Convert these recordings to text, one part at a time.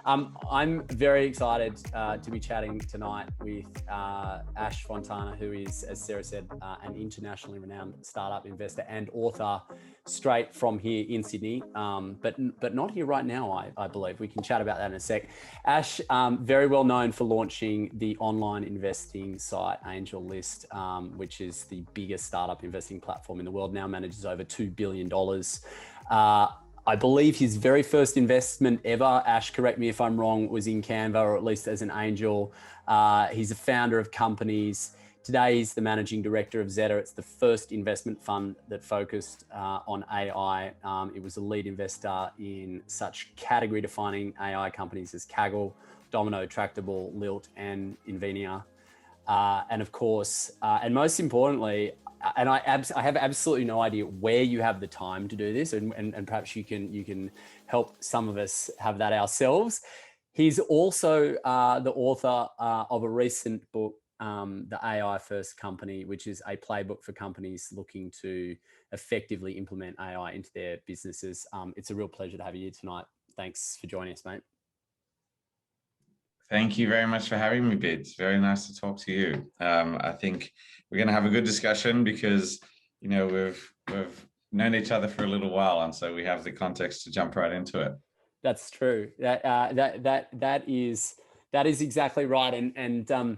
I'm very excited to be chatting tonight with Ash Fontana, who is, as Sarah said, an internationally renowned startup investor and author straight from here in Sydney, but not here right now, I believe. We can chat about that in a sec. Ash, very well known for launching the online investing site AngelList, which is the biggest startup investing platform in the world, now manages over $2 billion. I believe his very first investment ever, Ash, correct me if I'm wrong, was in Canva, or at least as an angel. He's a founder of companies. Today, he's the managing director of Zetta. It's the first investment fund that focused on AI. It was a lead investor in such category-defining AI companies as Kaggle, Domino, Tractable, Lilt, and Invenia. And of course, and most importantly, and I have absolutely no idea where you have the time to do this, and perhaps you can help some of us have that ourselves. He's also the author of a recent book, The AI First Company, which is a playbook for companies looking to effectively implement AI into their businesses. It's a real pleasure to have you here tonight. Thanks for joining us, mate. Thank you very much for having me, Bid. It's very nice to talk to you. I think we're going to have a good discussion because, you know, we've known each other for a little while, and so we have the context to jump right into it. That's true. That is exactly right. And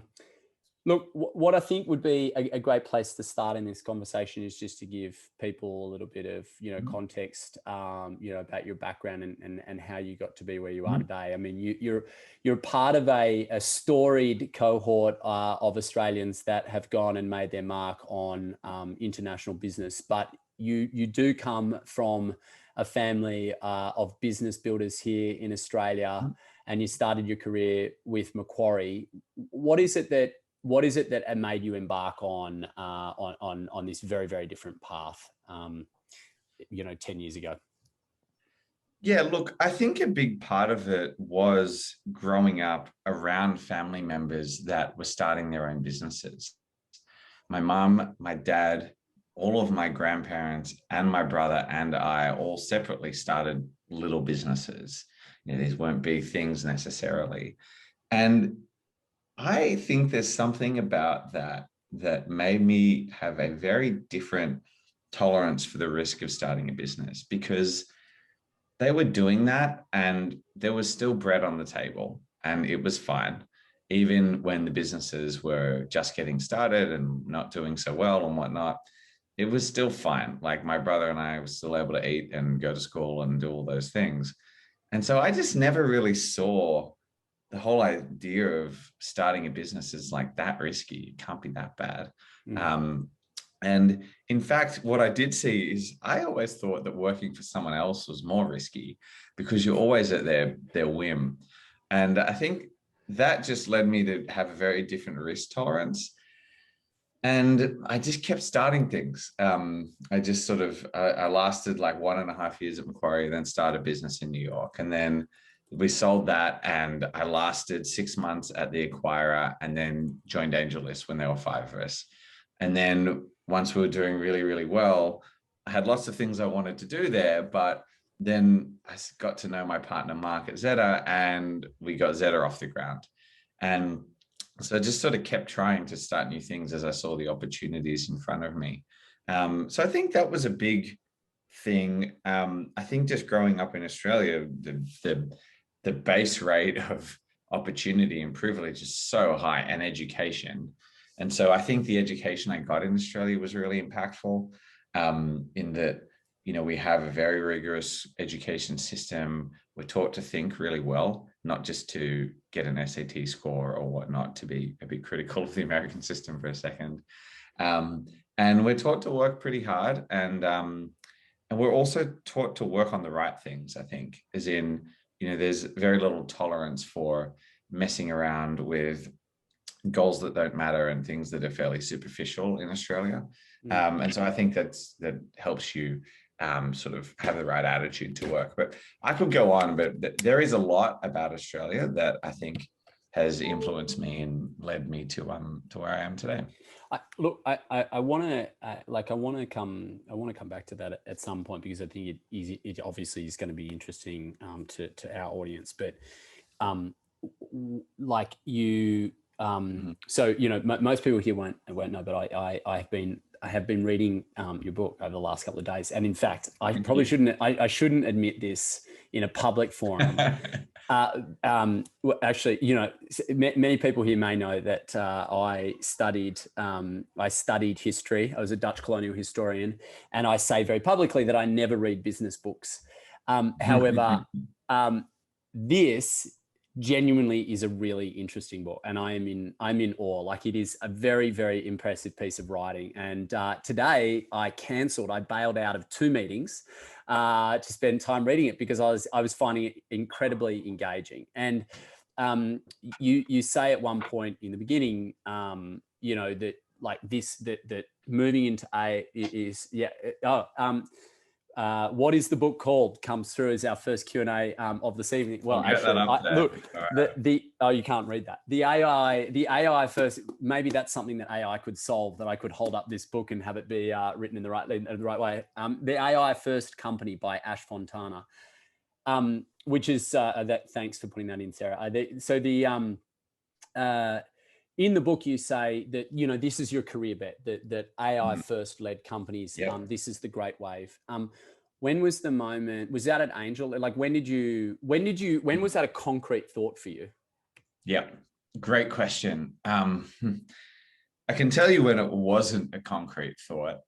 look, what I think would be a great place to start in this conversation is just to give people a little bit of, context, about your background and how you got to be where you are today. I mean, you're part of a storied cohort of Australians that have gone and made their mark on international business, but you do come from a family of business builders here in Australia, and you started your career with Macquarie. What is it that made you embark on this very, very different path, 10 years ago? Yeah, look, I think a big part of it was growing up around family members that were starting their own businesses. My mum, my dad, all of my grandparents, and my brother and I all separately started little businesses. These weren't big things necessarily. And I think there's something about that made me have a very different tolerance for the risk of starting a business, because they were doing that and there was still bread on the table and it was fine. Even when the businesses were just getting started and not doing so well and whatnot, it was still fine. Like, my brother and I were still able to eat and go to school and do all those things. And so I just never really saw the whole idea of starting a business is like that risky. It can't be that bad. And in fact, what I did see is I always thought that working for someone else was more risky because you're always at their whim. And I think that just led me to have a very different risk tolerance. And I just kept starting things. I just sort of, I lasted like 1.5 years at Macquarie, then started a business in New York. And then we sold that, and I lasted 6 months at the acquirer, and then joined AngelList when there were 5 of us. And then once we were doing really, really well, I had lots of things I wanted to do there, but then I got to know my partner, Mark, at Zetta, and we got Zetta off the ground. And so I just sort of kept trying to start new things as I saw the opportunities in front of me. So I think that was a big thing. I think just growing up in Australia, the base rate of opportunity and privilege is so high, and education. And so I think the education I got in Australia was really impactful, in that, we have a very rigorous education system. We're taught to think really well, not just to get an SAT score or whatnot, to be a bit critical of the American system for a second. And we're taught to work pretty hard. And we're also taught to work on the right things, I think, as in, there's very little tolerance for messing around with goals that don't matter and things that are fairly superficial in Australia. And so I think that helps you sort of have the right attitude to work. But I could go on, but there is a lot about Australia that I think has influenced me and led me to where I am today. I want to come back to that at some point, because I think it obviously is going to be interesting to our audience. But like you, so, you know, most people here won't know, but I have been reading your book over the last couple of days. And in fact, I probably shouldn't admit this in a public forum. Actually, you know, many people here may know that I studied history. I was a Dutch colonial historian, and I say very publicly that I never read business books. However, this genuinely is a really interesting book, and I'm in awe. Like, it is a very, very impressive piece of writing. And today I bailed out of 2 meetings to spend time reading it, because I was finding it incredibly engaging. And you say at one point in the beginning, you know, that like this, that moving into what is the book called? Comes through as our first Q&A of this evening. Well, actually, look, you can't read that. The AI first. Maybe that's something that AI could solve. That I could hold up this book and have it be written in the right way. The AI First Company by Ash Fontana, which is that. Thanks for putting that in, Sarah. In the book, you say that, you know, this is your career bet, that AI first led companies. Yep. This is the great wave. When was the moment? Was that at Angel? Like, when was that a concrete thought for you? Yeah, great question. I can tell you when it wasn't a concrete thought.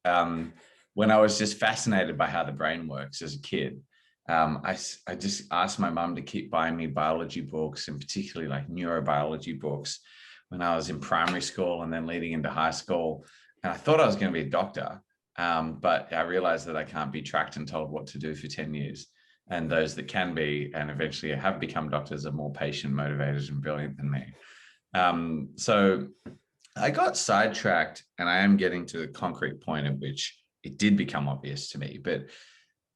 When I was just fascinated by how the brain works as a kid. I just asked my mum to keep buying me biology books, and particularly like neurobiology books, when I was in primary school and then leading into high school. And I thought I was going to be a doctor, but I realized that I can't be tracked and told what to do for 10 years. And those that can be, and eventually have become doctors, are more patient, motivated, and brilliant than me. So I got sidetracked, and I am getting to the concrete point at which it did become obvious to me. But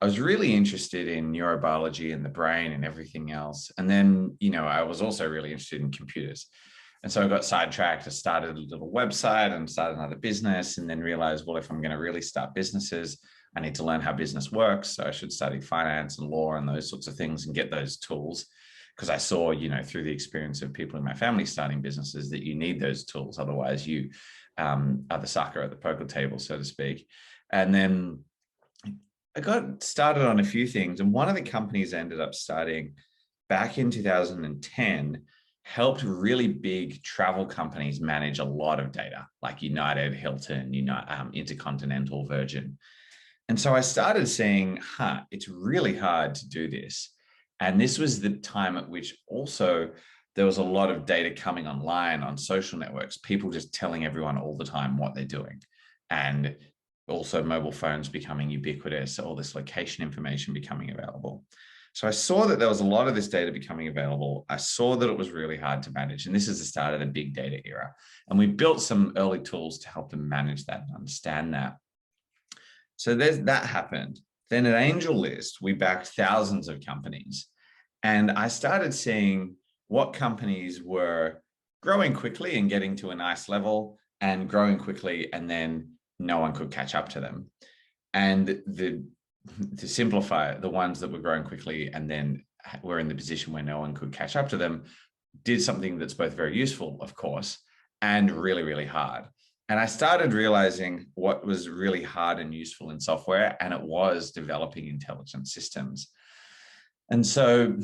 I was really interested in neurobiology and the brain and everything else. And then, you know, I was also really interested in computers. And so I got sidetracked. I started a little website and started another business, and then realized, well, if I'm going to really start businesses, I need to learn how business works. So I should study finance and law and those sorts of things and get those tools. Because I saw, you know, through the experience of people in my family starting businesses, that you need those tools. Otherwise, you are the sucker at the poker table, so to speak. And then I got started on a few things. And one of the companies I ended up starting back in 2010 helped really big travel companies manage a lot of data, like United, Hilton, Intercontinental, Virgin. And so I started seeing, it's really hard to do this. And this was the time at which also there was a lot of data coming online on social networks, people just telling everyone all the time what they're doing. And also mobile phones becoming ubiquitous, all this location information becoming available. So I saw that there was a lot of this data becoming available. I saw that it was really hard to manage. And this is the start of the big data era. And we built some early tools to help them manage that and understand that. So that happened. Then at AngelList, we backed thousands of companies. And I started seeing what companies were growing quickly and getting to a nice level, and growing quickly, and then no one could catch up to them. And to simplify it, the ones that were growing quickly and then were in the position where no one could catch up to them did something that's both very useful, of course, and really, really hard. And I started realizing what was really hard and useful in software, and it was developing intelligent systems. And so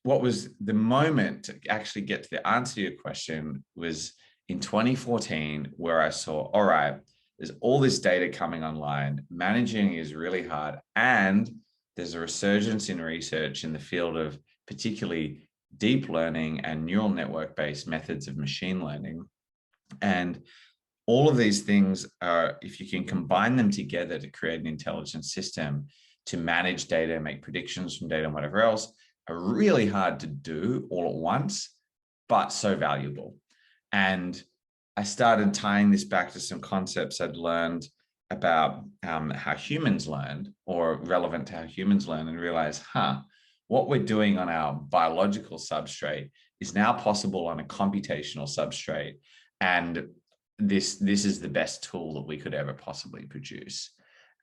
what was the moment to actually get to the answer to your question was in 2014, where I saw, all right, there's all this data coming online. Managing is really hard. And there's a resurgence in research in the field of particularly deep learning and neural network-based methods of machine learning. And all of these things are, if you can combine them together to create an intelligent system to manage data, make predictions from data and whatever else, are really hard to do all at once, but so valuable. And I started tying this back to some concepts I'd learned about how humans learn, or relevant to how humans learn, and realized, what we're doing on our biological substrate is now possible on a computational substrate. And this is the best tool that we could ever possibly produce.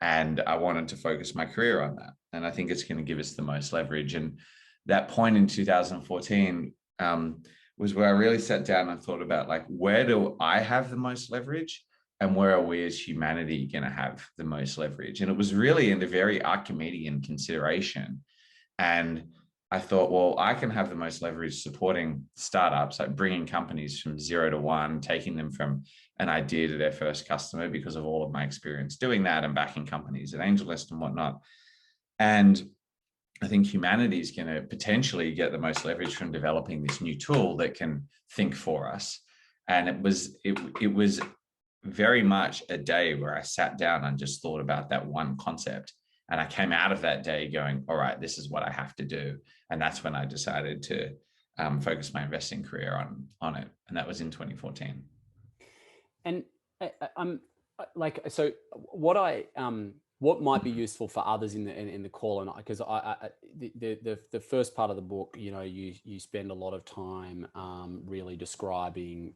And I wanted to focus my career on that. And I think it's going to give us the most leverage. And that point in 2014 was where I really sat down and thought about, like, where do I have the most leverage and where are we as humanity going to have the most leverage? And it was really in the very Archimedean consideration. And I thought, well, I can have the most leverage supporting startups, like bringing companies from 0 to 1, taking them from an idea to their first customer, because of all of my experience doing that and backing companies at AngelList and whatnot. And I think humanity is going to potentially get the most leverage from developing this new tool that can think for us. And it was very much a day where I sat down and just thought about that one concept. And I came out of that day going, all right, this is what I have to do. And that's when I decided to focus my investing career on it. And that was in 2014. And I'm like, so what might be useful for others in the call, and because the first part of the book, you know, you spend a lot of time really describing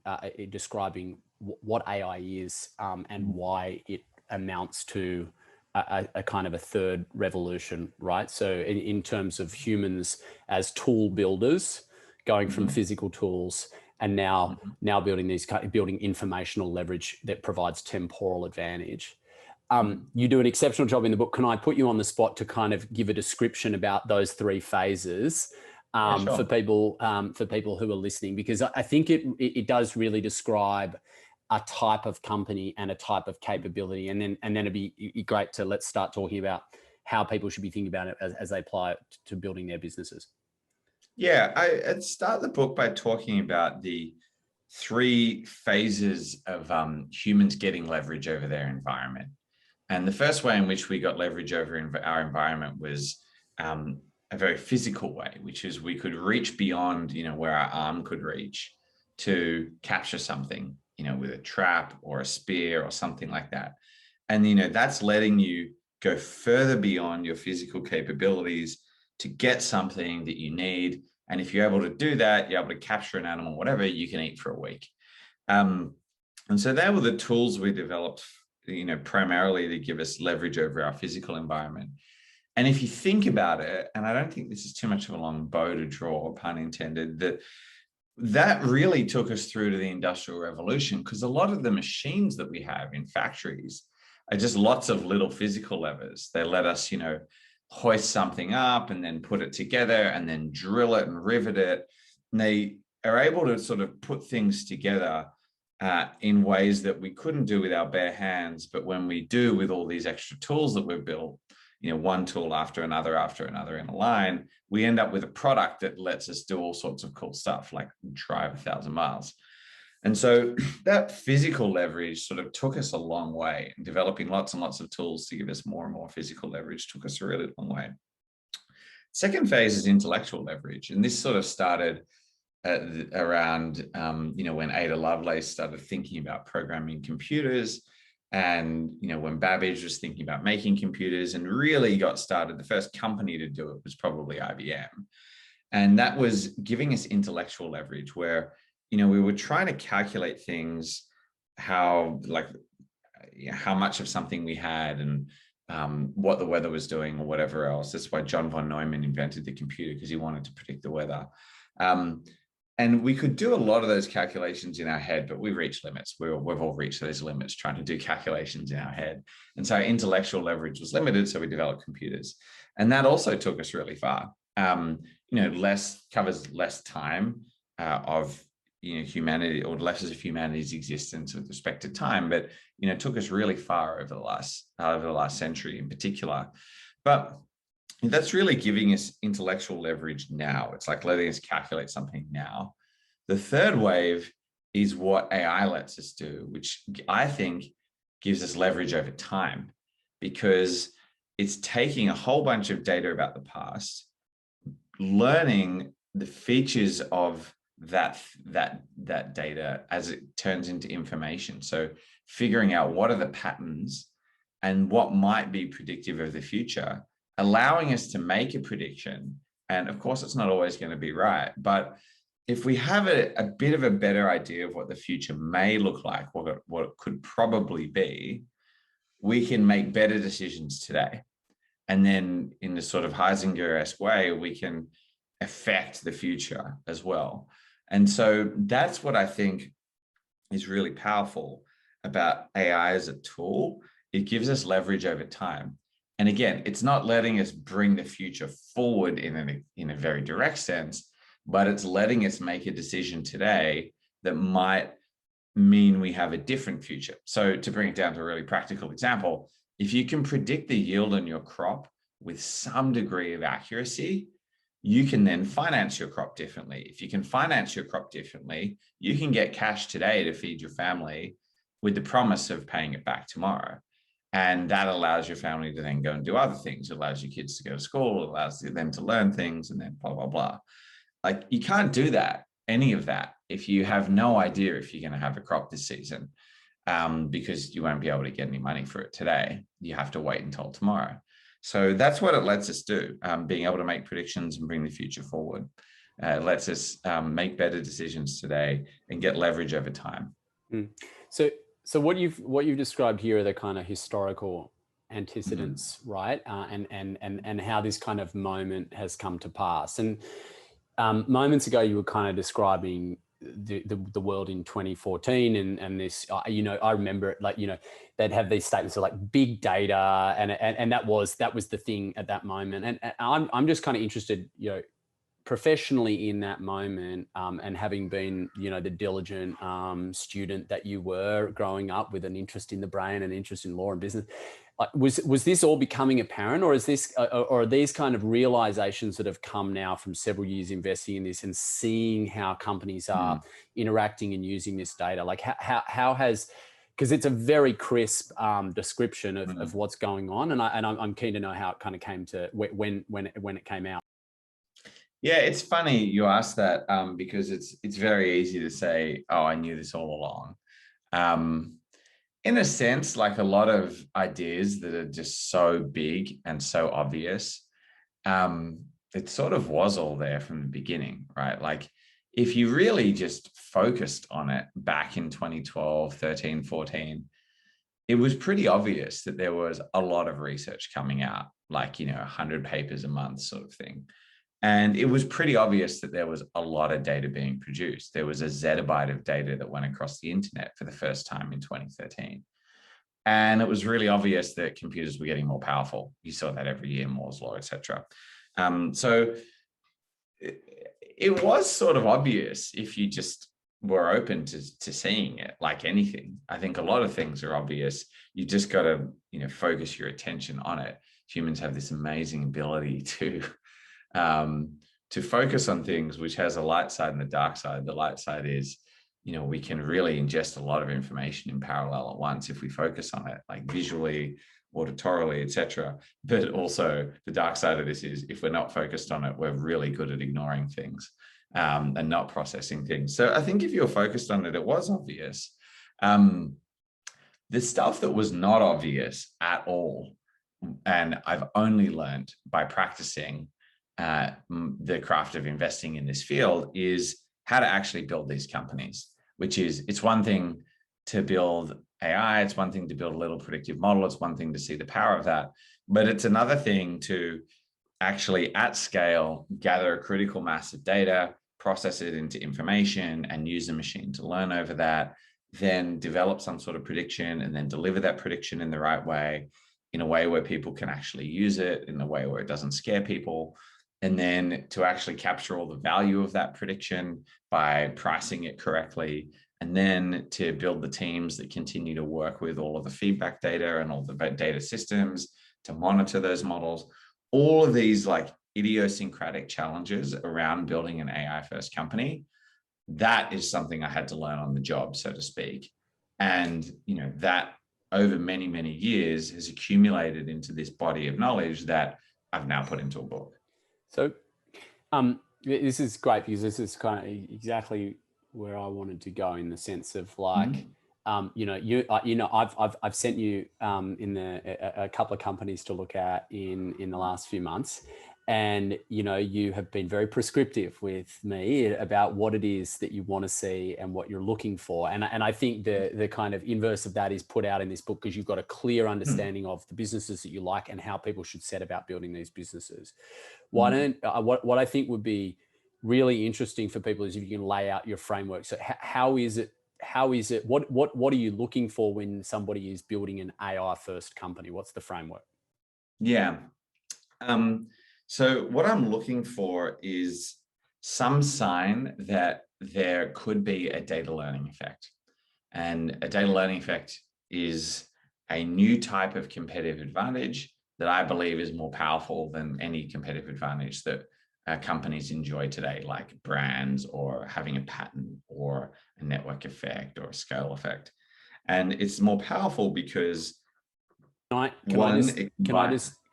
what AI is and why it amounts to a kind of a third revolution, right? So in terms of humans as tool builders, going from physical tools and now building informational leverage that provides temporal advantage. You do an exceptional job in the book. Can I put you on the spot to kind of give a description about those 3 phases sure. for people who are listening? Because I think it does really describe a type of company and a type of capability. And then it'd be great to let's start talking about how people should be thinking about it as they apply it to building their businesses. Yeah, I'd start the book by talking about the 3 phases of humans getting leverage over their environment. And the first way in which we got leverage over our environment was a very physical way, which is we could reach beyond, you know, where our arm could reach to capture something, you know, with a trap or a spear or something like that. And, you know, that's letting you go further beyond your physical capabilities to get something that you need. And if you're able to do that, you're able to capture an animal, whatever, you can eat for a week. And so they were the tools we developed, you know, primarily to give us leverage over our physical environment. And if you think about it, and I don't think this is too much of a long bow to draw, pun intended, that really took us through to the Industrial Revolution, because a lot of the machines that we have in factories are just lots of little physical levers. They let us, you know, hoist something up and then put it together and then drill it and rivet it. And they are able to sort of put things together in ways that we couldn't do with our bare hands. But when we do with all these extra tools that we've built, you know, one tool after another in a line, we end up with a product that lets us do all sorts of cool stuff, like drive 1,000 miles. And so that physical leverage sort of took us a long way, and developing lots and lots of tools to give us more and more physical leverage took us a really long way. Second phase is intellectual leverage. And this sort of started around, you know, when Ada Lovelace started thinking about programming computers, and, you know, when Babbage was thinking about making computers and really got started, the first company to do it was probably IBM. And that was giving us intellectual leverage where, you know, we were trying to calculate things, how much of something we had and what the weather was doing or whatever else. That's why John von Neumann invented the computer, because he wanted to predict the weather. And we could do a lot of those calculations in our head, but we reached limits. We've all reached those limits trying to do calculations in our head. And so intellectual leverage was limited, so we developed computers. And that also took us really far. You know, covers less time of, you know, humanity, or less of humanity's existence with respect to time, but, you know, it took us really far over the last century in particular. But that's really giving us intellectual leverage now. It's like letting us calculate something now. The third wave is what AI lets us do, which I think gives us leverage over time, because it's taking a whole bunch of data about the past, learning the features of that data as it turns into information. So figuring out what are the patterns and what might be predictive of the future, allowing us to make a prediction. And of course, it's not always going to be right. But if we have a bit of a better idea of what the future may look like, what it could probably be, we can make better decisions today. And then in the sort of Heisinger-esque way, we can affect the future as well. And so that's what I think is really powerful about AI as a tool. It gives us leverage over time. And again, it's not letting us bring the future forward in a very direct sense, but it's letting us make a decision today that might mean we have a different future. So to bring it down to a really practical example, if you can predict the yield on your crop with some degree of accuracy, you can then finance your crop differently. If you can finance your crop differently, you can get cash today to feed your family with the promise of paying it back tomorrow. And that allows your family to then go and do other things. It allows your kids to go to school. It allows them to learn things, and then blah, blah, blah. Like, you can't do that, any of that, if you have no idea if you're going to have a crop this season, because you won't be able to get any money for it today. You have to wait until tomorrow. So that's what it lets us do, being able to make predictions and bring the future forward. It lets us make better decisions today and get leverage over time. So what you've described here are the kind of historical antecedents, right? And how this kind of moment has come to pass. And moments ago, you were kind of describing the world in 2014 and this, I remember it, like, they'd have these statements of like big data, and that was the thing at that moment. And I'm just kind of interested, professionally in that moment, and having been, the diligent student that you were growing up with an interest in the brain and interest in law and business, was this all becoming apparent, or is this, or are these kind of realizations that have come now from several years investing in this and seeing how companies are interacting and using this data? Like how has, because it's a very crisp description of what's going on, and I'm keen to know how it kind of came to when it came out. Yeah, it's funny you asked that, because it's very easy to say, oh, I knew this all along. In a sense, like a lot of ideas that are just so big and so obvious, it sort of was all there from the beginning, right? Like, if you really just focused on it back in 2012, 13, 14, it was pretty obvious that there was a lot of research coming out, like, 100 papers a month sort of thing. And it was pretty obvious that there was a lot of data being produced. There was a zettabyte of data that went across the internet for the first time in 2013. And it was really obvious that computers were getting more powerful. You saw that every year, Moore's law, etc. So it was sort of obvious if you just were open to seeing it, like anything. I think a lot of things are obvious. You just got to, focus your attention on it. Humans have this amazing ability to focus on things, which has a light side and a dark side. The light side is, we can really ingest a lot of information in parallel at once if we focus on it, like visually, auditorily, etc. But also the dark side of this is, if we're not focused on it, we're really good at ignoring things and not processing things. So I think if you're focused on it, it was obvious. The stuff that was not obvious at all, and I've only learned by practicing the craft of investing in this field, is how to actually build these companies, which is, it's one thing to build AI, it's one thing to build a little predictive model, it's one thing to see the power of that, but it's another thing to actually at scale gather a critical mass of data, process it into information, and use the machine to learn over that, then develop some sort of prediction, and then deliver that prediction in the right way, in a way where people can actually use it, in a way where it doesn't scare people. And then to actually capture all the value of that prediction by pricing it correctly, and then to build the teams that continue to work with all of the feedback data and all the data systems to monitor those models. All of these like idiosyncratic challenges around building an AI first company, that is something I had to learn on the job, so to speak. And, that over many, many years has accumulated into this body of knowledge that I've now put into a book. So this is great, because this is kind of exactly where I wanted to go, in the sense of like, I've sent you a couple of companies to look at in the last few months, and you have been very prescriptive with me about what it is that you want to see and what you're looking for, and I think the kind of inverse of that is put out in this book, because you've got a clear understanding of the businesses that you like and how people should set about building these businesses. What I think would be really interesting for people is if you can lay out your framework. So how is it? What are you looking for when somebody is building an AI first company? What's the framework? Yeah. So what I'm looking for is some sign that there could be a data learning effect. And a data learning effect is a new type of competitive advantage that I believe is more powerful than any competitive advantage that companies enjoy today, like brands or having a patent or a network effect or a scale effect. And it's more powerful because Can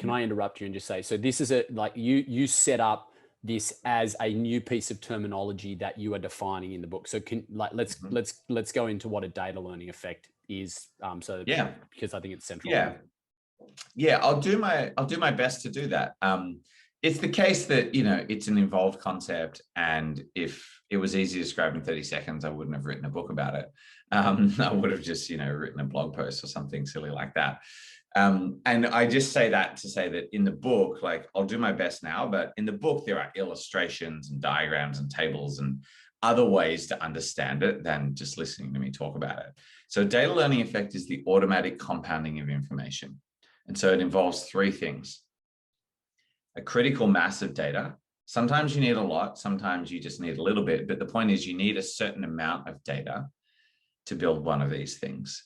I interrupt you and just say, so this is you set up this as a new piece of terminology that you are defining in the book. So let's go into what a data learning effect is. Because I think it's central. Yeah, I'll do my best to do that. It's the case that, it's an involved concept, and if it was easy to describe in 30 seconds, I wouldn't have written a book about it. I would have just, written a blog post or something silly like that. And I just say that to say that in the book, I'll do my best now, but in the book, there are illustrations and diagrams and tables and other ways to understand it than just listening to me talk about it. So data learning effect is the automatic compounding of information. And so it involves three things: a critical mass of data. Sometimes you need a lot, sometimes you just need a little bit, but the point is you need a certain amount of data to build one of these things.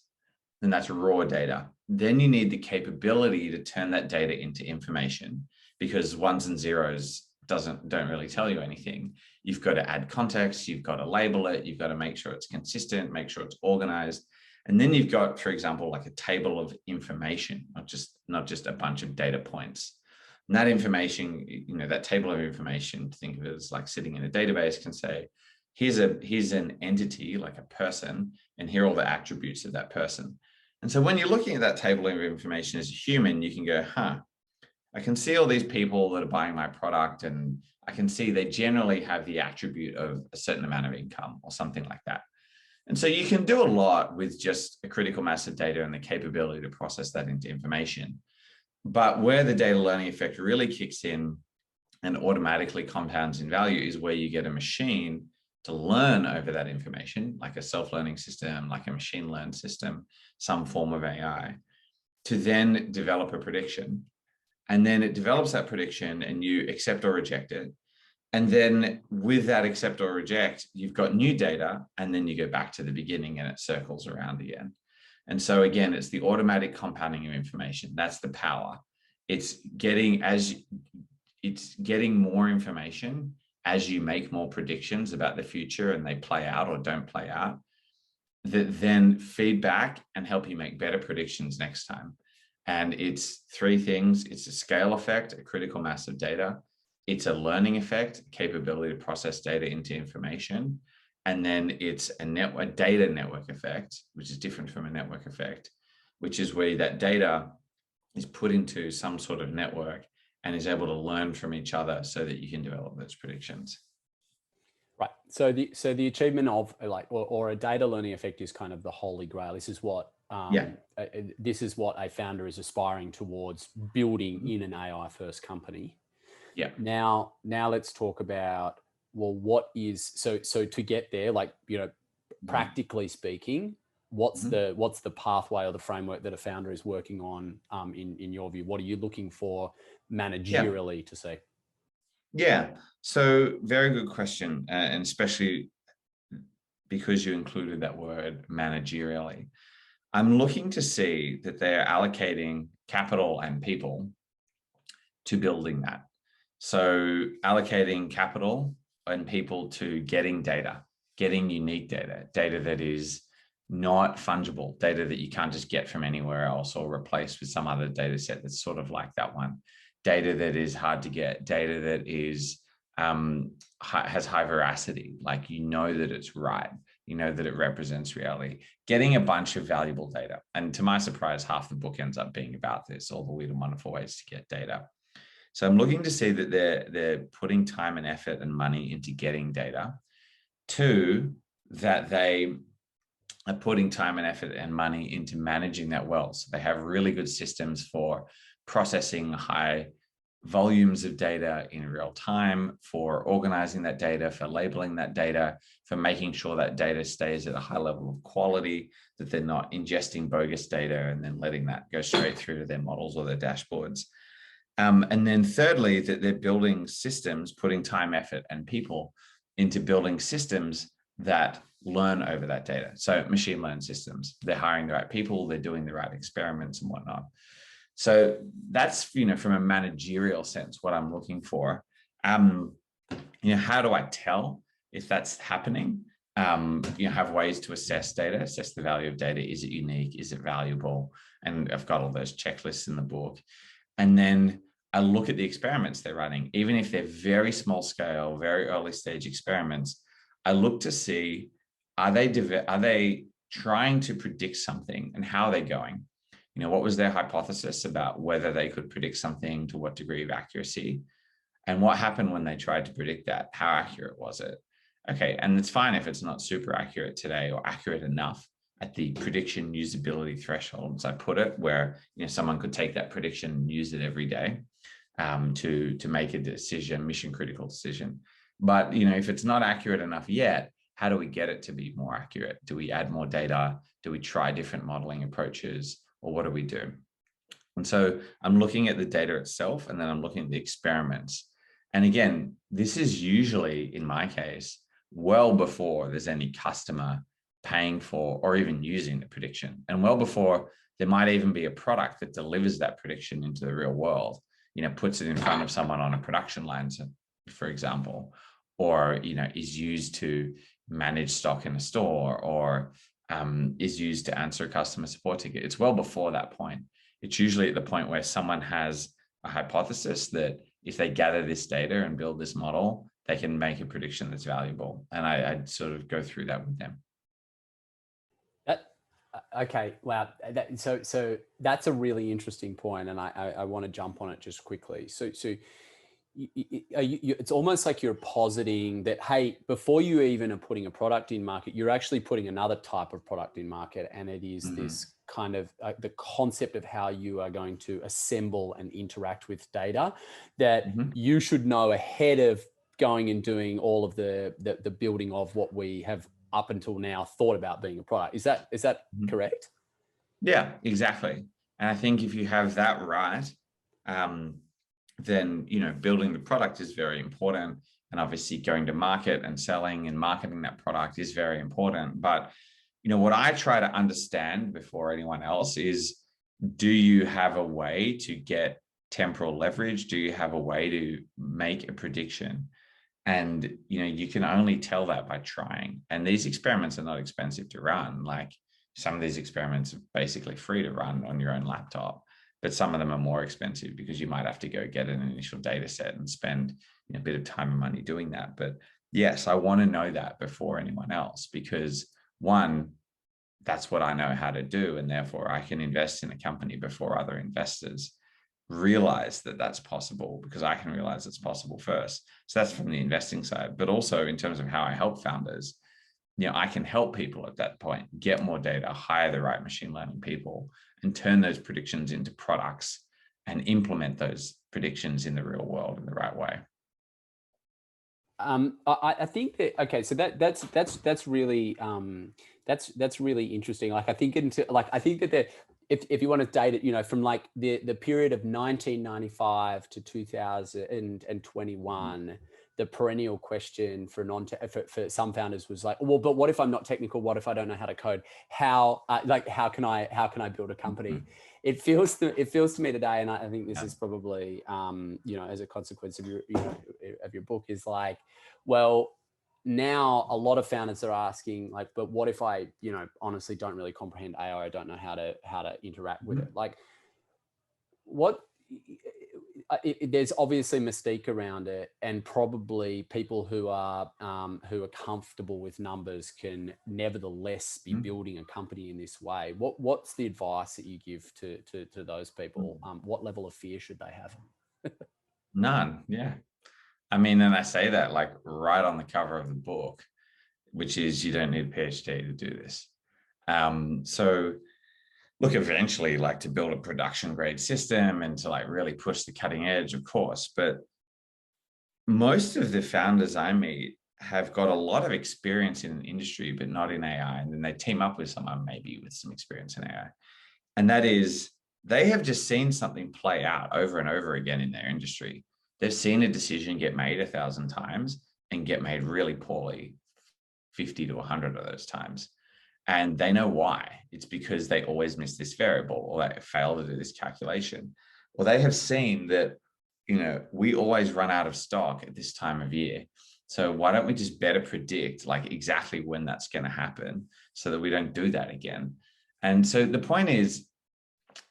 And that's raw data. Then you need the capability to turn that data into information, because ones and zeros don't really tell you anything. You've got to add context, you've got to label it, you've got to make sure it's consistent, make sure it's organized. And then you've got, for example, like a table of information, not just a bunch of data points. And that information, that table of information, think of it as like sitting in a database, can say, here's an entity, like a person, and here are all the attributes of that person. And so when you're looking at that table of information as a human, you can go, I can see all these people that are buying my product, and I can see they generally have the attribute of a certain amount of income or something like that. And so you can do a lot with just a critical mass of data and the capability to process that into information. But where the data learning effect really kicks in and automatically compounds in value is where you get a machine to learn over that information, like a self-learning system, like a machine learned system, some form of AI, to then develop a prediction. And then it develops that prediction and you accept or reject it. And then with that accept or reject, you've got new data, and then you go back to the beginning and it circles around again. And so again, it's the automatic compounding of information. That's the power. It's getting more information as you make more predictions about the future and they play out or don't play out, that then feed back and help you make better predictions next time. And it's three things. It's a scale effect, a critical mass of data. It's a learning effect, capability to process data into information. And then it's a data network effect, which is different from a network effect, which is where that data is put into some sort of network and is able to learn from each other so that you can develop those predictions. Right. So the achievement of or a data learning effect is kind of the holy grail. This is what this is what a founder is aspiring towards building in an AI first company. Yeah. Now let's talk about, well, what is so to get there, practically speaking, what's the pathway or the framework that a founder is working on in your view? What are you looking for managerially to see? Yeah, so very good question, and especially because you included that word managerially. I'm looking to see that they're allocating capital and people to building that. So allocating capital and people to getting data, getting unique data, data that is not fungible, data that you can't just get from anywhere else or replace with some other data set that's sort of like that one. Data that is hard to get, data that is has high veracity, like that it's right, you know that it represents reality. Getting a bunch of valuable data. And to my surprise, half the book ends up being about this, all the weird and wonderful ways to get data. So I'm looking to see that they're putting time and effort and money into getting data. Two, that they are putting time and effort and money into managing that well. So they have really good systems for processing high volumes of data in real time, for organizing that data, for labeling that data, for making sure that data stays at a high level of quality, that they're not ingesting bogus data and then letting that go straight through to their models or their dashboards. And then thirdly, that they're building systems, putting time, effort, and people into building systems that learn over that data. So machine learning systems, they're hiring the right people, they're doing the right experiments and whatnot. So that's, you know, from a managerial sense, what I'm looking for. You know, how do I tell if that's happening? You know, have ways to assess data, assess the value of data. Is it unique? Is it valuable? And I've got all those checklists in the book. And then I look at the experiments they're running, even if they're very small scale, very early stage experiments. I look to see, are they trying to predict something, and how are they going? You know, what was their hypothesis about whether they could predict something, to what degree of accuracy, and what happened when they tried to predict that? How accurate was it? Okay, and it's fine if it's not super accurate today, or accurate enough at the prediction usability threshold, as I put it, where, you know, someone could take that prediction and use it every day to make a decision, mission critical decision. But, you know, if it's not accurate enough yet, how do we get it to be more accurate? Do we add more data? Do we try different modeling approaches? Or what do we do? And so I'm looking at the data itself, and then I'm looking at the experiments. And again, this is usually, in my case, well before there's any customer paying for or even using the prediction, and well before there might even be a product that delivers that prediction into the real world, you know, puts it in front of someone on a production line, for example, or, you know, is used to manage stock in a store, or is used to answer a customer support ticket. It's well before that point. It's usually at the point where someone has a hypothesis that if they gather this data and build this model, they can make a prediction that's valuable. And I'd sort of go through that with them. Okay, wow. So that's a really interesting point, and I want to jump on it just quickly. So it's almost like you're positing that, hey, before you even are putting a product in market, you're actually putting another type of product in market, and it is this kind of the concept of how you are going to assemble and interact with data that you should know ahead of going and doing all of the building of what we have up until now thought about being a product. Is that correct? Yeah, exactly. And I think if you have that right, then, you know, building the product is very important. And obviously going to market and selling and marketing that product is very important. But, you know, what I try to understand before anyone else is, do you have a way to get temporal leverage? Do you have a way to make a prediction? And, you know, you can only tell that by trying. And these experiments are not expensive to run. Like, some of these experiments are basically free to run on your own laptop, but some of them are more expensive because you might have to go get an initial data set and spend, you know, a bit of time and money doing that. But yes, I want to know that before anyone else, because one, that's what I know how to do. And therefore I can invest in a company before other investors realize that that's possible, because I can realize it's possible first. So that's from the investing side. But also in terms of how I help founders, you know, I can help people at that point get more data, hire the right machine learning people, and turn those predictions into products and implement those predictions in the real world in the right way. I think that, okay, so that's really that's really interesting. Like, I think that if you want to date it, you know, from like the period of 1995 to 2021, the perennial question for some founders was like, well, but what if I'm not technical? What if I don't know how to code? How can I build a company? It feels to me today, and I think this is probably you know, as a consequence of your book, is like, well, now a lot of founders are asking, like, but what if I, you know, honestly don't really comprehend AI, I don't know how to interact with it. Like, what there's obviously mystique around it, and probably people who are comfortable with numbers can nevertheless be building a company in this way. What's the advice that you give to those people? What level of fear should they have? None. Yeah. I mean, and I say that like right on the cover of the book, which is you don't need a PhD to do this. So look, eventually like to build a production grade system and to like really push the cutting edge, of course, but most of the founders I meet have got a lot of experience in an industry, but not in AI. And then they team up with someone maybe with some experience in AI. And that is, they have just seen something play out over and over again in their industry. They've seen a decision get made 1,000 times and get made really poorly 50 to 100 of those times. And they know why. It's because they always miss this variable, or they fail to do this calculation. Or they have seen that, you know, we always run out of stock at this time of year. So why don't we just better predict like exactly when that's going to happen so that we don't do that again? And so the point is,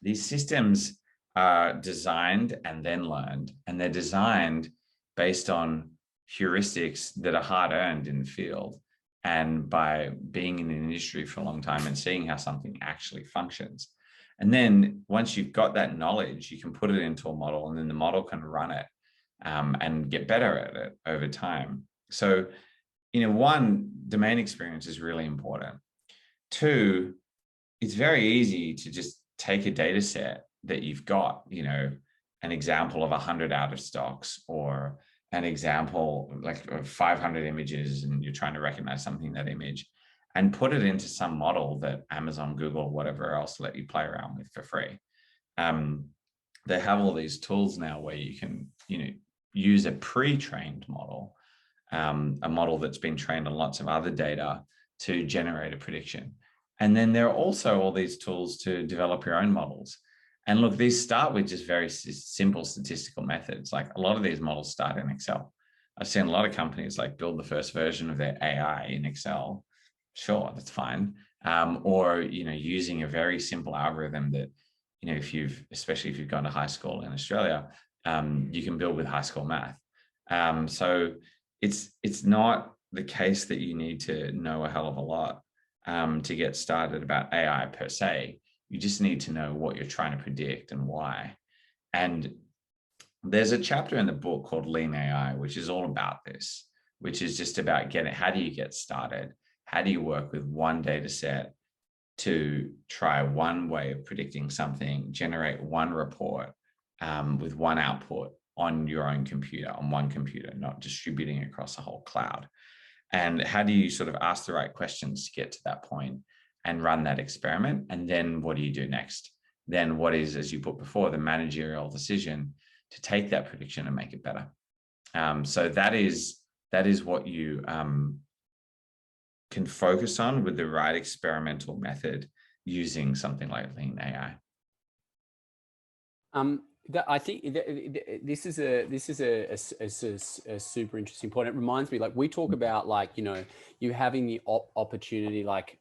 these systems are designed and then learned, and they're designed based on heuristics that are hard earned in the field, and by being in the industry for a long time and seeing how something actually functions. And then once you've got that knowledge, you can put it into a model, and then the model can run it and get better at it over time. So, you know, one, domain experience is really important. Two, it's very easy to just take a data set that you've got, you know, an example of 100 out of stocks, or an example like of 500 images, and you're trying to recognize something in that image, and put it into some model that Amazon, Google, whatever else let you play around with for free. They have all these tools now where you can, you know, use a pre-trained model, a model that's been trained on lots of other data to generate a prediction. And then there are also all these tools to develop your own models. And look, these start with just very simple statistical methods. Like a lot of these models start in Excel. I've seen a lot of companies like build the first version of their AI in Excel. Sure, that's fine. Or, you know, using a very simple algorithm that, you know, especially if you've gone to high school in Australia, you can build with high school math. So it's not the case that you need to know a hell of a lot to get started about AI per se. You just need to know what you're trying to predict and why. And there's a chapter in the book called Lean AI, which is all about this, which is just about how do you get started? How do you work with one data set to try one way of predicting something, generate one report with one output on your own computer, on one computer, not distributing across the whole cloud? And how do you sort of ask the right questions to get to that point and run that experiment? And then what do you do next? Then what is, as you put before, the managerial decision to take that prediction and make it better? So that is what you can focus on with the right experimental method using something like Lean AI. I think this is a super interesting point. It reminds me, like we talk about, like, you know, you having the opportunity, like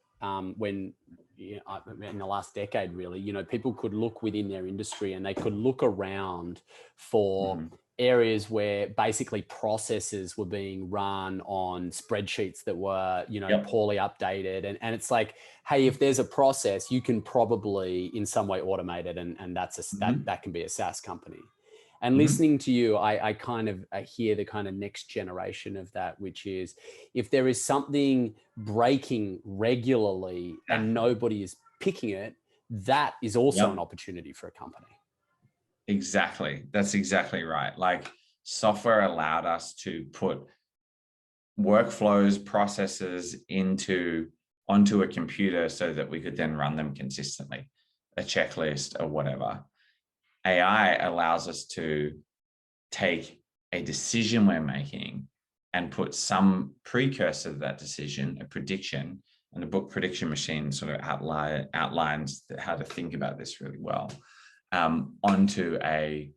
when, you know, in the last decade, really, you know, people could look within their industry and they could look around for areas where basically processes were being run on spreadsheets that were, you know, poorly updated. And it's like, hey, if there's a process, you can probably in some way automate it. And that's that can be a SaaS company. And listening to you, I hear the kind of next generation of that, which is if there is something breaking regularly and nobody is picking it, that is also an opportunity for a company. Exactly. That's exactly right. Like software allowed us to put workflows, processes onto a computer so that we could then run them consistently, a checklist or whatever. AI allows us to take a decision we're making and put some precursor to that decision, a prediction, and the book Prediction Machine sort of outlines how to think about this really well, onto a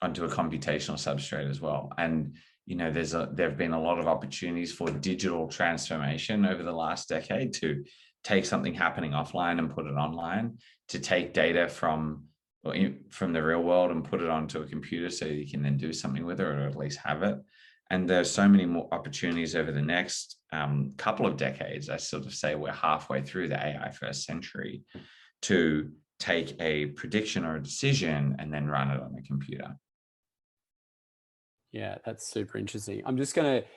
computational substrate as well. And, you know, there have been a lot of opportunities for digital transformation over the last decade to take something happening offline and put it online, to take data from from the real world and put it onto a computer so you can then do something with it, or at least have it. And there's so many more opportunities over the next couple of decades. I sort of say we're halfway through the AI first century, to take a prediction or a decision and then run it on a computer. Yeah, that's super interesting. I'm just going to,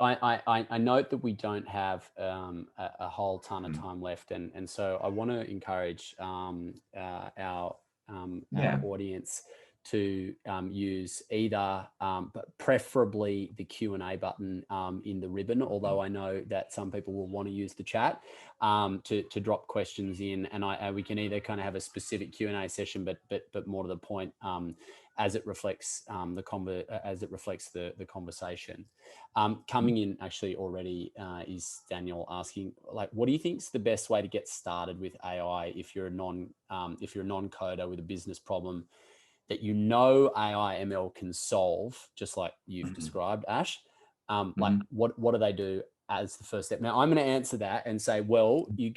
I note that we don't have a whole ton of time left. And so I want to encourage our audience to use either, but preferably the Q&A button in the ribbon, although I know that some people will want to use the chat to drop questions in, and we can either kind of have a specific Q&A session, but more to the point, as it reflects the conversation. Coming in actually already is Daniel asking, like, what do you think is the best way to get started with AI if you're a non-coder with a business problem that you know AI ML can solve, just like you've described, Ash? Like, what do they do as the first step? Now, I'm going to answer that and say, well, you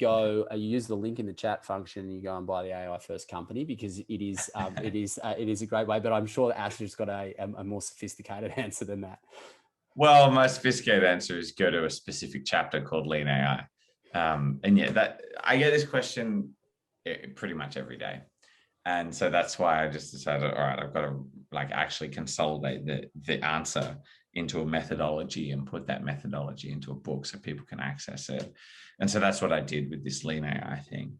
use the link in the chat function, and you go and buy the AI first company, because it is a great way. But I'm sure that Ash has got a more sophisticated answer than that. Well, my sophisticated answer is go to a specific chapter called Lean AI. And yeah, that I get this question pretty much every day. And so that's why I just decided, all right, I've got to like actually consolidate the answer into a methodology and put that methodology into a book so people can access it. And so that's what I did with this Lean AI thing.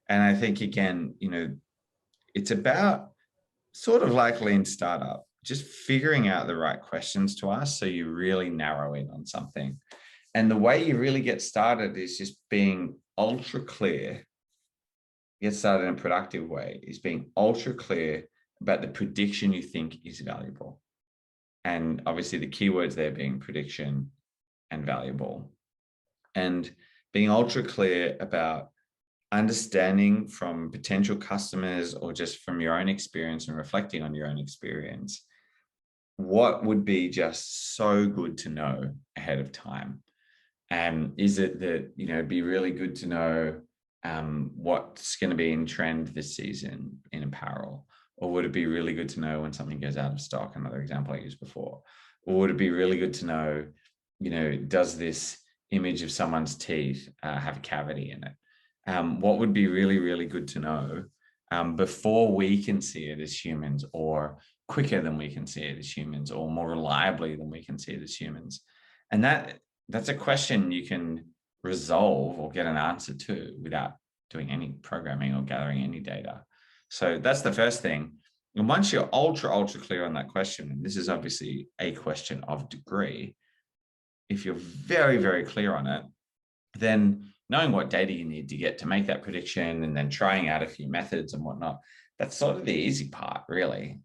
And I think, again, it's about sort of like Lean Startup, just figuring out the right questions to ask so you really narrow in on something. And the way you really get started is just being ultra clear. Get started in a productive way is being ultra clear about the prediction you think is valuable. And obviously the keywords there being prediction and valuable. And being ultra clear about understanding from potential customers or just from your own experience and reflecting on your own experience, what would be just so good to know ahead of time. And is it that, it'd be really good to know what's going to be in trend this season in apparel? Or would it be really good to know when something goes out of stock? Another example I used before. Or would it be really good to know, does this image of someone's teeth have a cavity in it? What would be really, really good to know before we can see it as humans, or quicker than we can see it as humans, or more reliably than we can see it as humans? And that's a question you can resolve or get an answer to without doing any programming or gathering any data. So that's the first thing. And once you're ultra, ultra clear on that question, and this is obviously a question of degree, if you're very, very clear on it, then knowing what data you need to get to make that prediction, and then trying out a few methods and whatnot, that's sort of the easy part, really.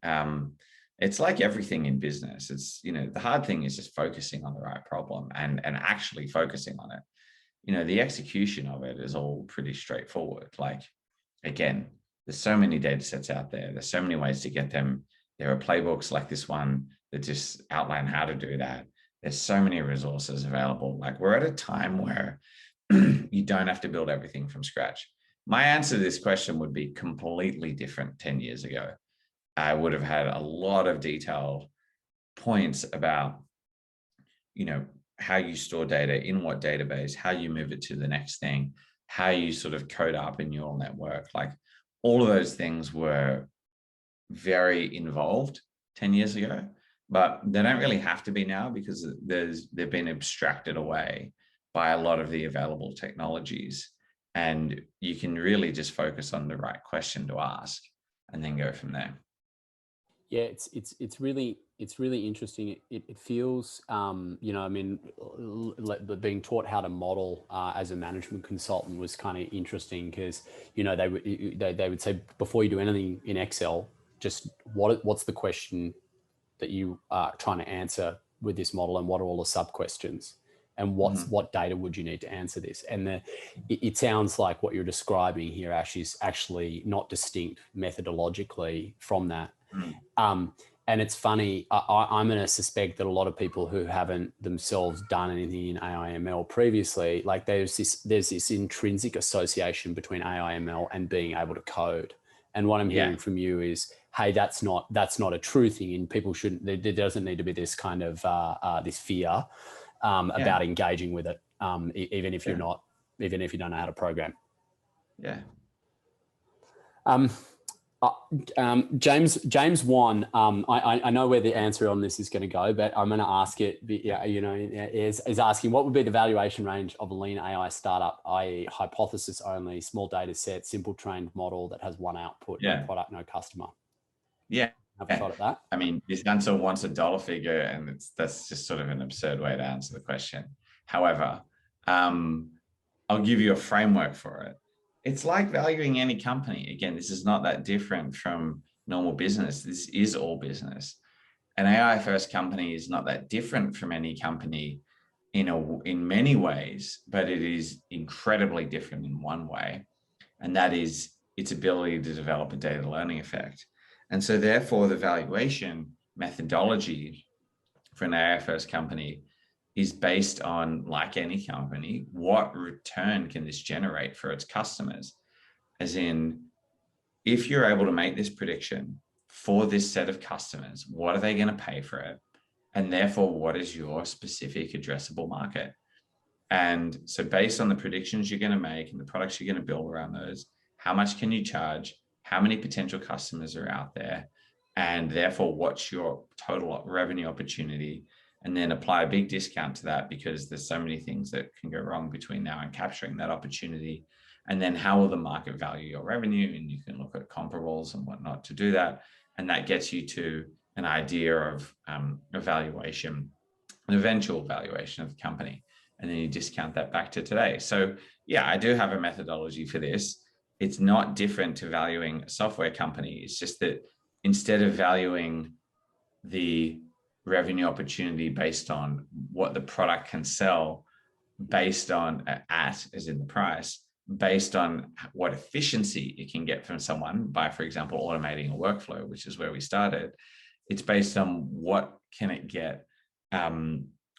It's like everything in business. It's, the hard thing is just focusing on the right problem and actually focusing on it. The execution of it is all pretty straightforward. Like, again, there's so many data sets out there. There's so many ways to get them. There are playbooks like this one that just outline how to do that. There's so many resources available. Like, we're at a time where you don't have to build everything from scratch. My answer to this question would be completely different 10 years ago. I would have had a lot of detailed points about, how you store data, in what database, how you move it to the next thing, how you sort of code up a neural network. Like, all of those things were very involved 10 years ago, but they don't really have to be now, because they've been abstracted away by a lot of the available technologies. And you can really just focus on the right question to ask and then go from there. Yeah, it's really interesting. It feels, being taught how to model as a management consultant was kind of interesting, because they would say, before you do anything in Excel, just what's the question that you are trying to answer with this model, and what are all the sub questions, and what data would you need to answer this? And it sounds like what you're describing here, Ash, is actually not distinct methodologically from that. And it's funny, I'm going to suspect that a lot of people who haven't themselves done anything in AI ML previously, like there's this intrinsic association between AI ML and being able to code. And what I'm Yeah. hearing from you is, hey, that's not a true thing, and people shouldn't. There doesn't need to be this kind of this fear about engaging with it, even if you're not, even if you don't know how to program. Yeah. James Wan, I know where the answer on this is going to go, but I'm going to ask it. You know, is asking what would be the valuation range of a lean AI startup, i.e., hypothesis only, small data set, simple trained model that has one output, no product, no customer. Yeah. Have a shot at that. I mean, this answer wants a dollar figure, and that's just sort of an absurd way to answer the question. However, I'll give you a framework for it. It's like valuing any company. Again, this is not that different from normal business. This is all business. An AI first company is not that different from any company in many ways, but it is incredibly different in one way. And that is its ability to develop a data learning effect. And so therefore the valuation methodology for an AI first company is based on, like any company, what return can this generate for its customers? As in, if you're able to make this prediction for this set of customers, what are they going to pay for it? And therefore, what is your specific addressable market? And so based on the predictions you're going to make and the products you're going to build around those, how much can you charge? How many potential customers are out there? And therefore, what's your total revenue opportunity? And then apply a big discount to that, because there's so many things that can go wrong between now and capturing that opportunity. And then how will the market value your revenue? And you can look at comparables and whatnot to do that. And that gets you to an idea of evaluation, an eventual valuation of the company. And then you discount that back to today. So yeah, I do have a methodology for this. It's not different to valuing a software company. It's just that instead of valuing the revenue opportunity based on what the product can sell, based on as in the price, based on what efficiency it can get from someone by, for example, automating a workflow, which is where we started. It's based on what can it get,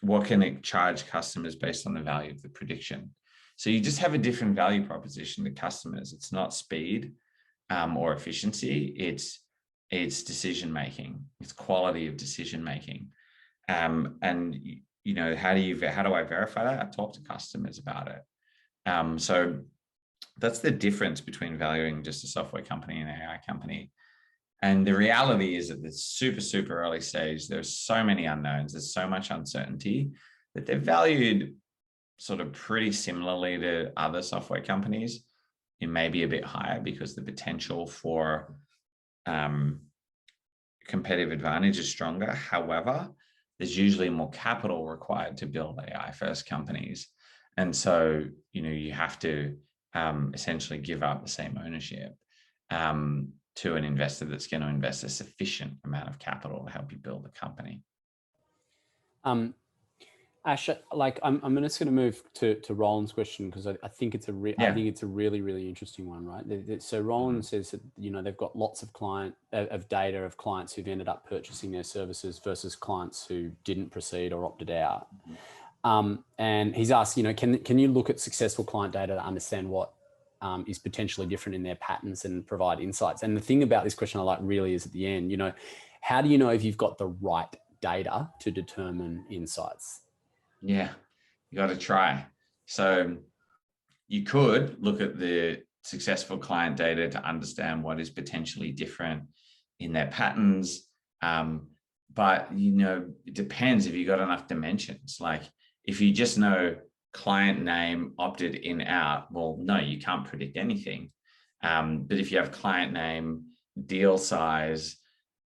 what can it charge customers based on the value of the prediction. So you just have a different value proposition to customers. It's not speed or efficiency. It's decision making. It's quality of decision making. And you know, how do I verify that? I talk to customers about it. So that's the difference between valuing just a software company and an AI company. And the reality is at the super, super early stage, there's so many unknowns, there's so much uncertainty that they're valued sort of pretty similarly to other software companies. It may be a bit higher because the potential for competitive advantage is stronger. However, there's usually more capital required to build AI first companies. And so, you know, you have to essentially give up the same ownership to an investor that's going to invest a sufficient amount of capital to help you build the company. Ash, like I'm just going to move to Roland's question, because I think it's a I think it's a really, really interesting one, right? So Roland says that, you know, they've got lots of data of clients who've ended up purchasing their services versus clients who didn't proceed or opted out. And he's asked, you know, can you look at successful client data to understand what is potentially different in their patterns and provide insights? And the thing about this question I like really is at the end, you know, how do you know if you've got the right data to determine insights? Yeah, you got to try. So you could look at the successful client data to understand what is potentially different in their patterns. But, you know, it depends if you got enough dimensions. Like if you just know client name, opted in, out, well, no, you can't predict anything. But if you have client name, deal size,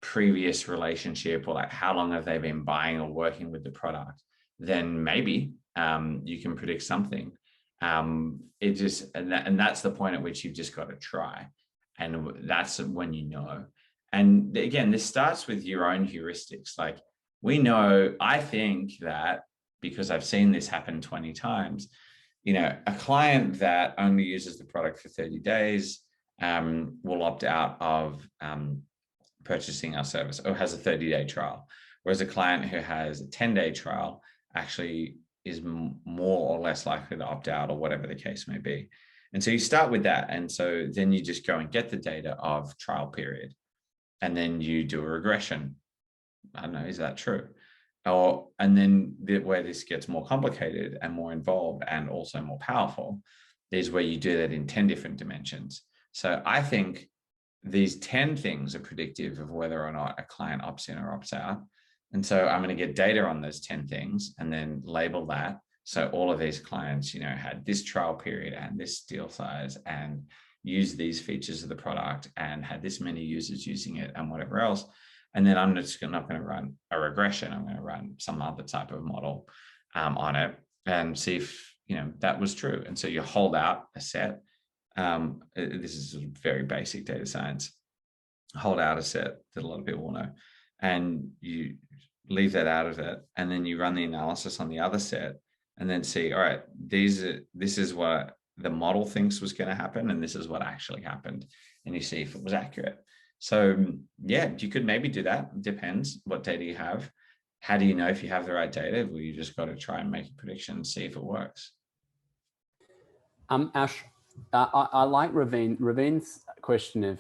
previous relationship, or like how long have they been buying or working with the product, then maybe you can predict something. And that's the point at which you've just got to try. And that's when you know. And again, this starts with your own heuristics. Like we know, I think that, because I've seen this happen 20 times, you know, a client that only uses the product for 30 days will opt out of purchasing our service, or has a 30-day trial. Whereas a client who has a 10-day trial actually is more or less likely to opt out, or whatever the case may be. And so you start with that. And so then you just go and get the data of trial period. And then you do a regression. I don't know, is that true? And then where this gets more complicated and more involved and also more powerful is where you do that in 10 different dimensions. So I think these 10 things are predictive of whether or not a client opts in or opts out. And so I'm going to get data on those 10 things and then label that. So all of these clients, had this trial period and this deal size and used these features of the product and had this many users using it and whatever else. And then I'm just not going to run a regression. I'm going to run some other type of model on it and see if, that was true. And so you hold out a set. This is very basic data science. Hold out a set that a lot of people will know, and you leave that out of it. And then you run the analysis on the other set and then see, all right, this is what the model thinks was going to happen. And this is what actually happened. And you see if it was accurate. So yeah, you could maybe do that. It depends what data you have. How do you know if you have the right data? Well, you just got to try and make a prediction and see if it works. Ash, I like Raveen's question of,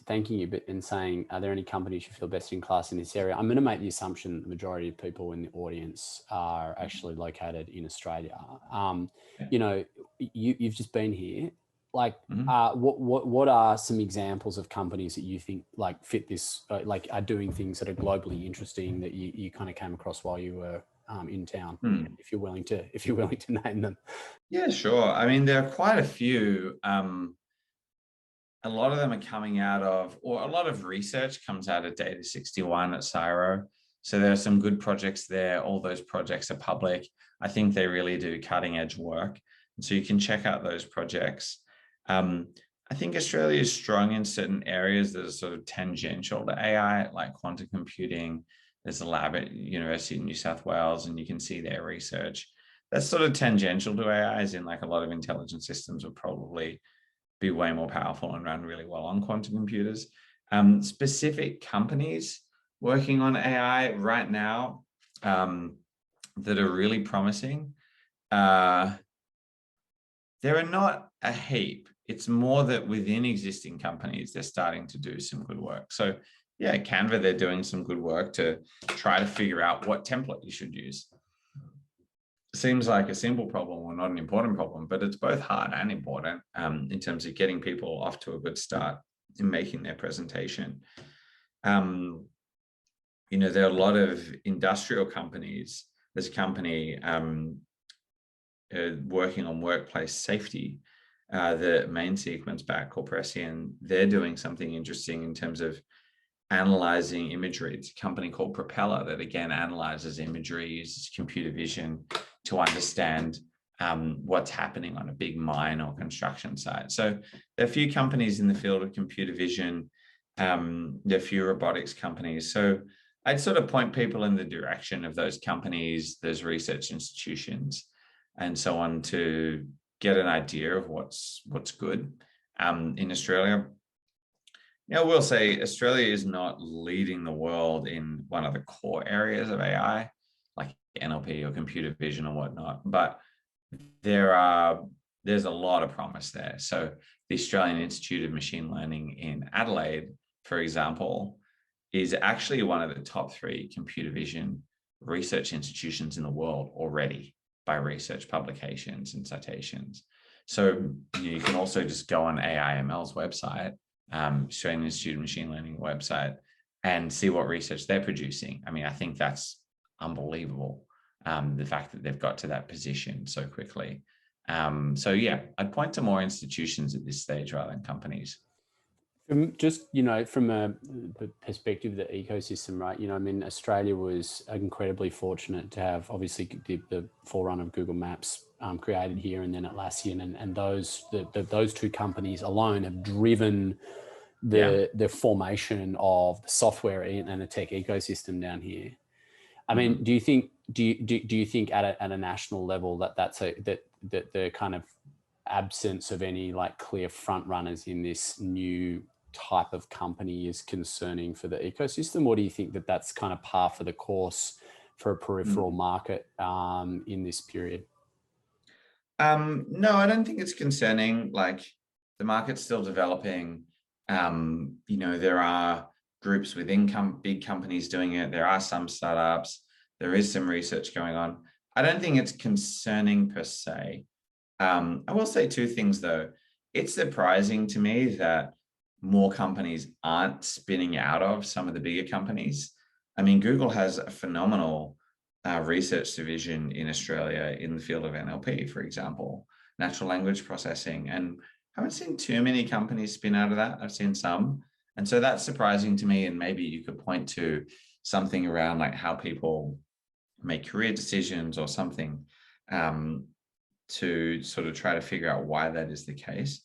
thanking you, but in saying, are there any companies you feel best in class in this area? I'm going to make the assumption the majority of people in the audience are actually located in Australia. You've just been here. Like, what are some examples of companies that you think like fit this, are doing things that are globally interesting that you kind of came across while you were in town? If you're willing to name them. Yeah, sure. I mean, there are quite a few. A lot of them are coming out of, or a lot of research comes out of Data 61 at Cyro. So there are some good projects there. All those projects are public. I think they really do cutting edge work. And so you can check out those projects. I think Australia is strong in certain areas that are sort of tangential to AI, like quantum computing. There's a lab at University of New South Wales, and you can see their research. That's sort of tangential to AI, as in like a lot of intelligent systems would probably be way more powerful and run really well on quantum computers. Specific companies working on AI right now that are really promising. There are not a heap. It's more that within existing companies, they're starting to do some good work. So yeah, Canva, they're doing some good work to try to figure out what template you should use. Seems like a simple problem or not an important problem, but it's both hard and important in terms of getting people off to a good start in making their presentation. There are a lot of industrial companies. There's a company working on workplace safety, the main sequence back called Prescient. They're doing something interesting in terms of analyzing imagery. It's a company called Propeller that again analyzes imagery, uses computer vision to understand what's happening on a big mine or construction site. So there are a few companies in the field of computer vision. There are a few robotics companies. So I'd sort of point people in the direction of those companies, those research institutions, and so on to get an idea of what's good. In Australia, we'll say Australia is not leading the world in one of the core areas of AI, like NLP or computer vision or whatnot, but there's a lot of promise there. So the Australian Institute of Machine Learning in Adelaide, for example, is actually one of the top 3 computer vision research institutions in the world already by research publications and citations. So you can also just go on AIML's website, Australian Institute of Machine Learning website, and see what research they're producing. I mean, I think that's unbelievable, the fact that they've got to that position so quickly. So yeah, I'd point to more institutions at this stage rather than companies. Just, from the perspective of the ecosystem, right? Australia was incredibly fortunate to have obviously the forerunner of Google Maps created here, and then Atlassian, and those 2 companies alone have driven the formation of the software and the tech ecosystem down here. I mean, do you think at a national level that the kind of absence of any like clear front runners in this new type of company is concerning for the ecosystem, or do you think that that's kind of par for the course for a peripheral market in this period? No, I don't think it's concerning. Like the market's still developing. There are groups within big companies doing it. There are some startups. There is some research going on. I don't think it's concerning per se. I will say two things though. It's surprising to me that more companies aren't spinning out of some of the bigger companies. I mean, Google has a phenomenal research division in Australia in the field of NLP, for example, natural language processing. And I haven't seen too many companies spin out of that. I've seen some. And so that's surprising to me. And maybe you could point to something around like how people make career decisions or something to sort of try to figure out why that is the case.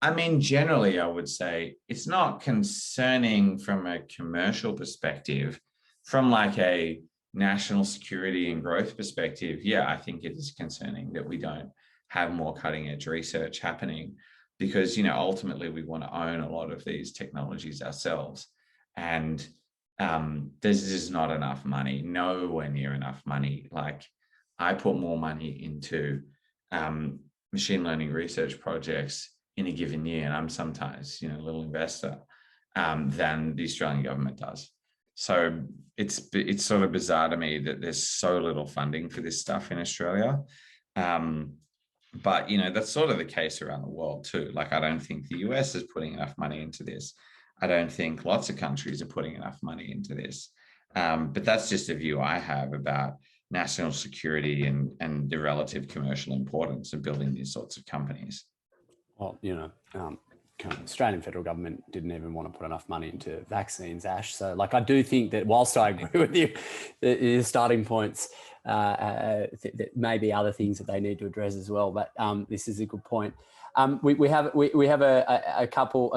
I mean, generally, I would say it's not concerning from a commercial perspective. From like a national security and growth perspective, yeah, I think it is concerning that we don't have more cutting edge research happening because, ultimately we want to own a lot of these technologies ourselves. And there's just not enough money, nowhere near enough money. Like I put more money into machine learning research projects in a given year, and I'm sometimes, a little investor than the Australian government does. So it's sort of bizarre to me that there's so little funding for this stuff in Australia. But, that's sort of the case around the world too. Like, I don't think the US is putting enough money into this. I don't think lots of countries are putting enough money into this. But that's just a view I have about national security and the relative commercial importance of building these sorts of companies. Well, Australian federal government didn't even want to put enough money into vaccines, Ash. So like, I do think that whilst I agree with you, the starting points, that may be other things that they need to address as well. But this is a good point. We have a couple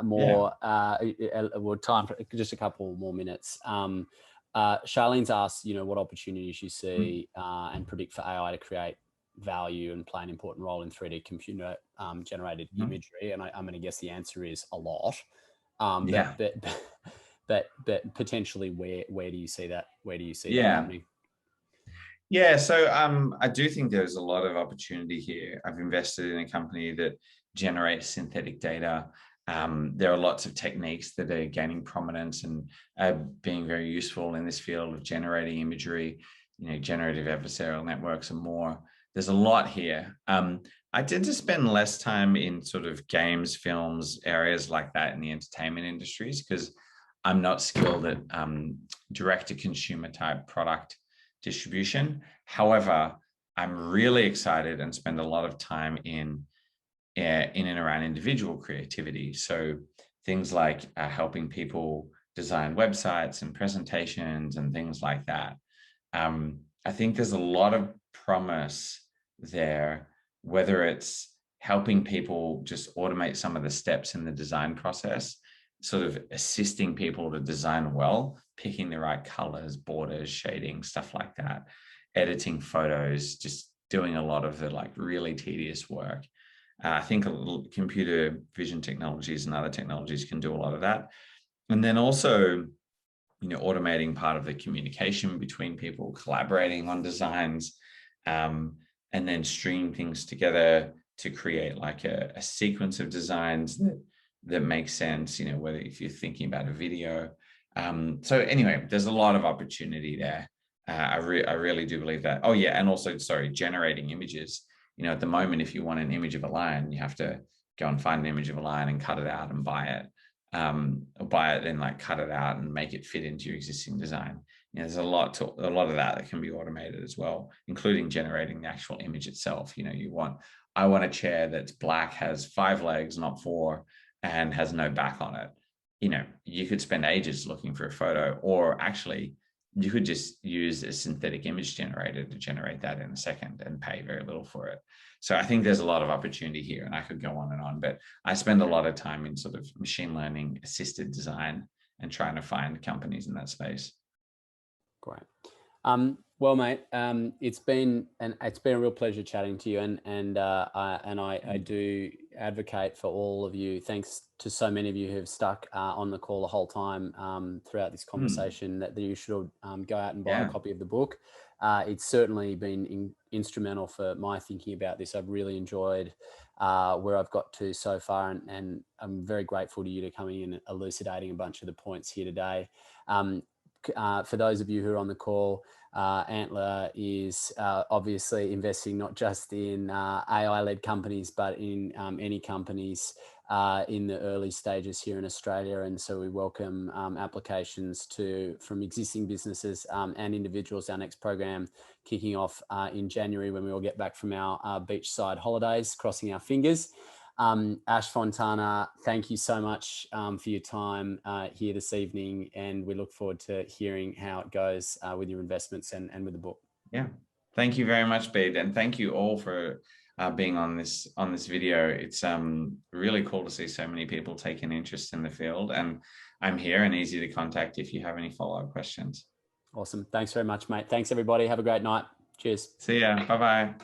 more, time for just a couple more minutes. Charlene's asked, what opportunities you see and predict for AI to create value and play an important role in 3D computer generated imagery, and I'm going to guess the answer is a lot. But potentially, where do you see that? Where do you see that happening? Yeah, so I do think there's a lot of opportunity here. I've invested in a company that generates synthetic data. There are lots of techniques that are gaining prominence and being very useful in this field of generating imagery, generative adversarial networks and more. There's a lot here. I tend to spend less time in sort of games, films, areas like that in the entertainment industries because I'm not skilled at direct-to-consumer type product distribution. However, I'm really excited and spend a lot of time in and around individual creativity. So things like helping people design websites and presentations and things like that. I think there's a lot of promise there, whether it's helping people just automate some of the steps in the design process, sort of assisting people to design well, picking the right colors, borders, shading, stuff like that, editing photos, just doing a lot of the like really tedious work. I think computer vision technologies and other technologies can do a lot of that. And then also, automating part of the communication between people, collaborating on designs, and then stringing things together to create like a sequence of designs that makes sense, whether if you're thinking about a video. So anyway, there's a lot of opportunity there. I really do believe that. Oh yeah, and also, generating images. At the moment, if you want an image of a lion, you have to go and find an image of a lion and cut it out and buy it. Or buy it and like cut it out and make it fit into your existing design. There's a lot of that can be automated as well, including generating the actual image itself. I want a chair that's black, has 5 legs, not 4, and has no back on it. You could spend ages looking for a photo, or actually you could just use a synthetic image generator to generate that in a second and pay very little for it. So I think there's a lot of opportunity here, and I could go on and on, but I spend a lot of time in sort of machine learning assisted design and trying to find companies in that space. Great. Well, mate, it's been a real pleasure chatting to you, and I do advocate for all of you. Thanks to so many of you who have stuck on the call the whole time throughout this conversation. That you should go out and buy a copy of the book. It's certainly been instrumental for my thinking about this. I've really enjoyed where I've got to so far, and I'm very grateful to you to coming in and elucidating a bunch of the points here today. For those of you who are on the call, Antler is obviously investing not just in AI-led companies, but in any companies in the early stages here in Australia. And so we welcome applications from existing businesses and individuals. Our next program kicking off in January, when we all get back from our beachside holidays, crossing our fingers. Ash Fontana, thank you so much for your time here this evening, and we look forward to hearing how it goes with your investments and with the book. Yeah, thank you very much, Bede, and thank you all for being on this video. It's really cool to see so many people take an interest in the field, and I'm here and easy to contact if you have any follow-up questions. Awesome. Thanks very much, mate. Thanks, everybody. Have a great night. Cheers. See ya. Bye-bye.